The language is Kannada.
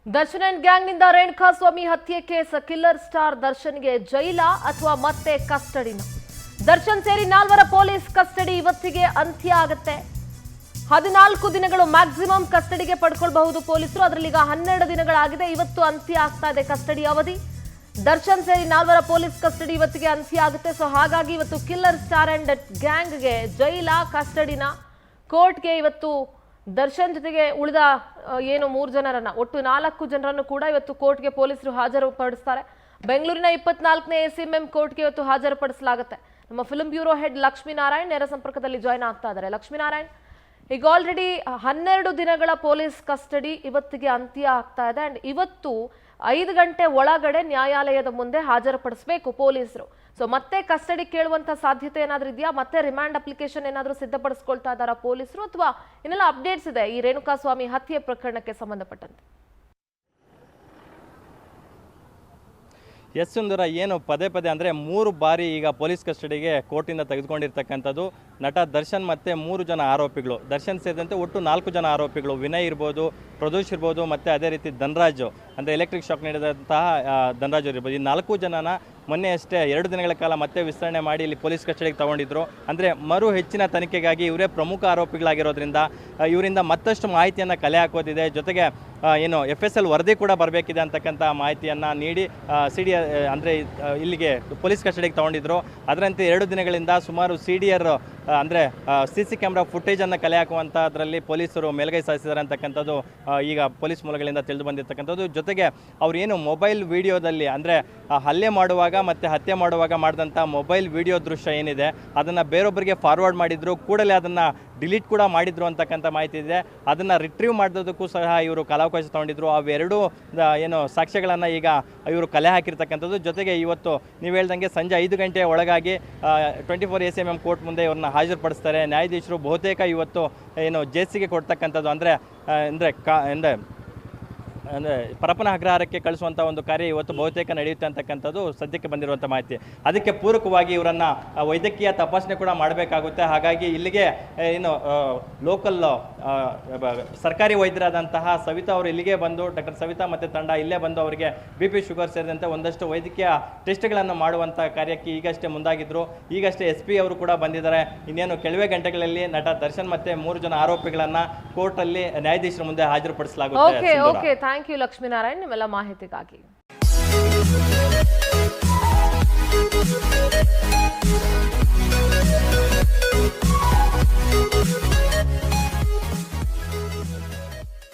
ದರ್ಶನ್ ಅಂಡ್ ಗ್ಯಾಂಗ್ ನಿಂದ ರೇಣುಕಾಸ್ವಾಮಿ ಹತ್ಯೆ ಕೇಸ್ ಕಿಲ್ಲರ್ ಸ್ಟಾರ್ ದರ್ಶನ್ಗೆ ಜೈಲ ಅಥವಾ ಮತ್ತೆ ಕಸ್ಟಡಿನ? ದರ್ಶನ್ ಸೇರಿ 4 ಪೊಲೀಸ್ ಕಸ್ಟಡಿ ಇವತ್ತಿಗೆ ಅಂತ್ಯ ಆಗುತ್ತೆ. 14 ದಿನಗಳು ಮ್ಯಾಕ್ಸಿಮಮ್ ಕಸ್ಟಡಿಗೆ ಪಡ್ಕೊಳ್ಬಹುದು ಪೊಲೀಸರು. ಅದರಲ್ಲಿ ಈಗ 12 ದಿನಗಳಾಗಿದೆ. ಇವತ್ತು ಅಂತ್ಯ ಆಗ್ತಾ ಇದೆ ಕಸ್ಟಡಿ ಅವಧಿ. ದರ್ಶನ್ ಸೇರಿ 4 ಪೊಲೀಸ್ ಕಸ್ಟಡಿ ಇವತ್ತಿಗೆ ಅಂತ್ಯ ಆಗುತ್ತೆ. ಸೊ ಹಾಗಾಗಿ ಇವತ್ತು ಕಿಲ್ಲರ್ ಸ್ಟಾರ್ ಅಂಡ್ ಗ್ಯಾಂಗ್ಗೆ ಜೈಲ ಕಸ್ಟಡಿನ? ಕೋರ್ಟ್ಗೆ ಇವತ್ತು ದರ್ಶನ್ ಜೊತೆಗೆ ಉಳಿದ ಏನು 3 ಜನರನ್ನ ಒಟ್ಟು 4 ಜನರನ್ನು ಕೂಡ ಇವತ್ತು ಕೋರ್ಟ್ಗೆ ಪೊಲೀಸರು ಹಾಜರುಪಡಿಸ್ತಾರೆ. ಬೆಂಗಳೂರಿನ 24ನೇ ACMM ಕೋರ್ಟ್ಗೆ ಇವತ್ತು ಹಾಜರುಪಡಿಸಲಾಗುತ್ತೆ. ನಮ್ಮ ಫಿಲ್ಮ್ ಬ್ಯೂರೋ ಹೆಡ್ ಲಕ್ಷ್ಮೀನಾರಾಯಣ್ ನೇರ ಸಂಪರ್ಕದಲ್ಲಿ ಜಾಯ್ನ್ ಆಗ್ತಾ ಇದ್ದಾರೆ. ಲಕ್ಷ್ಮೀನಾರಾಯಣ್, ಈಗ ಆಲ್ರೆಡಿ 12 ದಿನಗಳ ಪೊಲೀಸ್ ಕಸ್ಟಡಿ ಇವತ್ತಿಗೆ ಅಂತ್ಯ ಆಗ್ತಾ ಇದೆ. ಅಂಡ್ ಇವತ್ತು 5 ಗಂಟೆ ಒಳಗಡೆ ನ್ಯಾಯಾಲಯದ ಮುಂದೆ ಹಾಜರುಪಡಿಸಬೇಕು ಪೊಲೀಸರು. ಸೊ ಮತ್ತೆ ಕಸ್ಟಡಿ ಕೇಳುವಂತ ಸಾಧ್ಯತೆ ಏನಾದ್ರೂ ಇದೆಯಾ? ಮತ್ತೆ ರಿಮಾಂಡ್ ಅಪ್ಲಿಕೇಶನ್ ಏನಾದ್ರೂ ಸಿದ್ಧಪಡಿಸ್ಕೊಳ್ತಾ ಇದ್ದಾರಾ ಪೊಲೀಸರು, ಅಥವಾ ಇನ್ನೆಲ್ಲ ಅಪ್ಡೇಟ್ಸ್ ಇದೆ ಈ ರೇಣುಕಾಸ್ವಾಮಿ ಹತ್ಯೆ ಪ್ರಕರಣಕ್ಕೆ ಸಂಬಂಧಪಟ್ಟಂತೆ? ಎಸ್ ಸುಂದರ, ಏನು ಪದೇ ಅಂದರೆ 3 ಬಾರಿ ಈಗ ಪೊಲೀಸ್ ಕಸ್ಟಡಿಗೆ ಕೋರ್ಟಿಂದ ತೆಗೆದುಕೊಂಡಿರ್ತಕ್ಕಂಥದ್ದು ನಟ ದರ್ಶನ್ ಮತ್ತು 3 ಜನ ಆರೋಪಿಗಳು. ದರ್ಶನ್ ಸೇರಿದಂತೆ ಒಟ್ಟು 4 ಜನ ಆರೋಪಿಗಳು. ವಿನಯ್ ಇರ್ಬೋದು, ಪ್ರದೋಷ್ ಇರ್ಬೋದು, ಮತ್ತು ಅದೇ ರೀತಿ ಧನರಾಜು ಅಂದರೆ ಎಲೆಕ್ಟ್ರಿಕ್ ಶಾಕ್ ನೀಡಿದಂತಹ ಧನರಾಜು ಇರ್ಬೋದು. ಈ 4 ಜನನ ಮೊನ್ನೆ ಅಷ್ಟೇ 2 ದಿನಗಳ ಕಾಲ ಮತ್ತೆ ವಿಸ್ತರಣೆ ಮಾಡಿ ಇಲ್ಲಿ ಪೊಲೀಸ್ ಕಸ್ಟಡಿಗೆ ತಗೊಂಡಿದ್ರು. ಅಂದರೆ ಮರು ಹೆಚ್ಚಿನ ತನಿಖೆಗಾಗಿ ಇವರೇ ಪ್ರಮುಖ ಆರೋಪಿಗಳಾಗಿರೋದ್ರಿಂದ ಇವರಿಂದ ಮತ್ತಷ್ಟು ಮಾಹಿತಿಯನ್ನು ಕಲೆ ಹಾಕೋದಿದೆ. ಜೊತೆಗೆ ಏನು FSL ವರದಿ ಕೂಡ ಬರಬೇಕಿದೆ ಅಂತಕ್ಕಂಥ ಮಾಹಿತಿಯನ್ನು ನೀಡಿ CDR ಅಂದರೆ ಇಲ್ಲಿಗೆ ಪೊಲೀಸ್ ಕಸ್ಟಡಿಗೆ ತಗೊಂಡಿದ್ರು. ಅದರಂತೆ 2 ದಿನಗಳಿಂದ ಸುಮಾರು CDR ಅಂದರೆ CC ಕ್ಯಾಮ್ರಾ ಫುಟೇಜನ್ನು ಕಲೆ ಹಾಕುವಂಥದ್ರಲ್ಲಿ ಪೊಲೀಸರು ಮೇಲ್ಗೈ ಸಾಧಿಸಿದ್ದಾರೆ ಅಂತಕ್ಕಂಥದ್ದು ಈಗ ಪೊಲೀಸ್ ಮೂಲಗಳಿಂದ ತಿಳಿದು ಬಂದಿರತಕ್ಕಂಥದ್ದು. ಜೊತೆಗೆ ಅವ್ರು ಏನು ಮೊಬೈಲ್ ವಿಡಿಯೋದಲ್ಲಿ ಅಂದರೆ ಹಲ್ಲೆ ಮಾಡುವಾಗ ಮತ್ತು ಹತ್ಯೆ ಮಾಡುವಾಗ ಮಾಡಿದಂಥ ಮೊಬೈಲ್ ವಿಡಿಯೋ ದೃಶ್ಯ ಏನಿದೆ ಅದನ್ನು ಬೇರೊಬ್ಬರಿಗೆ ಫಾರ್ವರ್ಡ್ ಮಾಡಿದ್ರು, ಕೂಡಲೇ ಅದನ್ನು ಡಿಲೀಟ್ ಕೂಡ ಮಾಡಿದ್ರು ಅಂತಕ್ಕಂಥ ಮಾಹಿತಿ ಇದೆ. ಅದನ್ನು ರಿಟ್ರೀವ್ ಮಾಡೋದಕ್ಕೂ ಸಹ ಇವರು ಕಾಲಾವಕಾಶ ತೊಗೊಂಡಿದ್ರು. ಅವೆರಡೂ ಏನು ಸಾಕ್ಷ್ಯಗಳನ್ನು ಈಗ ಇವರು ಕಲೆ ಹಾಕಿರ್ತಕ್ಕಂಥದ್ದು. ಜೊತೆಗೆ ಇವತ್ತು ನೀವು ಹೇಳ್ದಂಗೆ ಸಂಜೆ 5 ಗಂಟೆಯ ಒಳಗಾಗಿ 24 ACMM ಕೋರ್ಟ್ ಮುಂದೆ ಇವ್ರನ್ನ ಹಾಜರುಪಡಿಸ್ತಾರೆ. ನ್ಯಾಯಾಧೀಶರು ಬಹುತೇಕ ಇವತ್ತು ಏನು ಜೇಸಿಗೆ ಕೊಡ್ತಕ್ಕಂಥದ್ದು ಅಂದರೆ ಪರಪ್ಪನ ಅಗ್ರಹಾರಕ್ಕೆ ಕಳಿಸುವಂಥ ಒಂದು ಕಾರ್ಯ ಇವತ್ತು ಬಹುತೇಕ ನಡೆಯುತ್ತೆ ಅಂತಕ್ಕಂಥದ್ದು ಸದ್ಯಕ್ಕೆ ಬಂದಿರುವಂಥ ಮಾಹಿತಿ. ಅದಕ್ಕೆ ಪೂರಕವಾಗಿ ಇವರನ್ನು ವೈದ್ಯಕೀಯ ತಪಾಸಣೆ ಕೂಡ ಮಾಡಬೇಕಾಗುತ್ತೆ. ಹಾಗಾಗಿ ಇಲ್ಲಿಗೆ ಏನು ಲೋಕಲ್ ಸರ್ಕಾರಿ ವೈದ್ಯರಾದಂತಹ ಸವಿತಾ ಅವರು ಇಲ್ಲಿಗೆ ಬಂದು, ಡಾಕ್ಟರ್ ಸವಿತಾ ಮತ್ತು ತಂಡ ಇಲ್ಲೇ ಬಂದು ಅವರಿಗೆ BP ಶುಗರ್ ಸೇರಿದಂತೆ ಒಂದಷ್ಟು ವೈದ್ಯಕೀಯ ಟೆಸ್ಟ್ಗಳನ್ನು ಮಾಡುವಂಥ ಕಾರ್ಯಕ್ಕೆ ಈಗಷ್ಟೇ ಮುಂದಾಗಿದ್ದರು. ಈಗಷ್ಟೇ SP ಅವರು ಕೂಡ ಬಂದಿದ್ದಾರೆ. ಇನ್ನೇನು ಕೆಲವೇ ಗಂಟೆಗಳಲ್ಲಿ ನಟ ದರ್ಶನ್ ಮತ್ತು 3 ಜನ ಆರೋಪಿಗಳನ್ನು ಕೋರ್ಟಲ್ಲಿ ನ್ಯಾಯಾಧೀಶರ ಮುಂದೆ ಹಾಜರುಪಡಿಸಲಾಗುತ್ತೆ. ಥ್ಯಾಂಕ್ ಯು ಲಕ್ಷ್ಮೀನಾರಾಯಣ್ ನಿಮ್ಮೆಲ್ಲ ಮಾಹಿತಿಗಾಗಿ.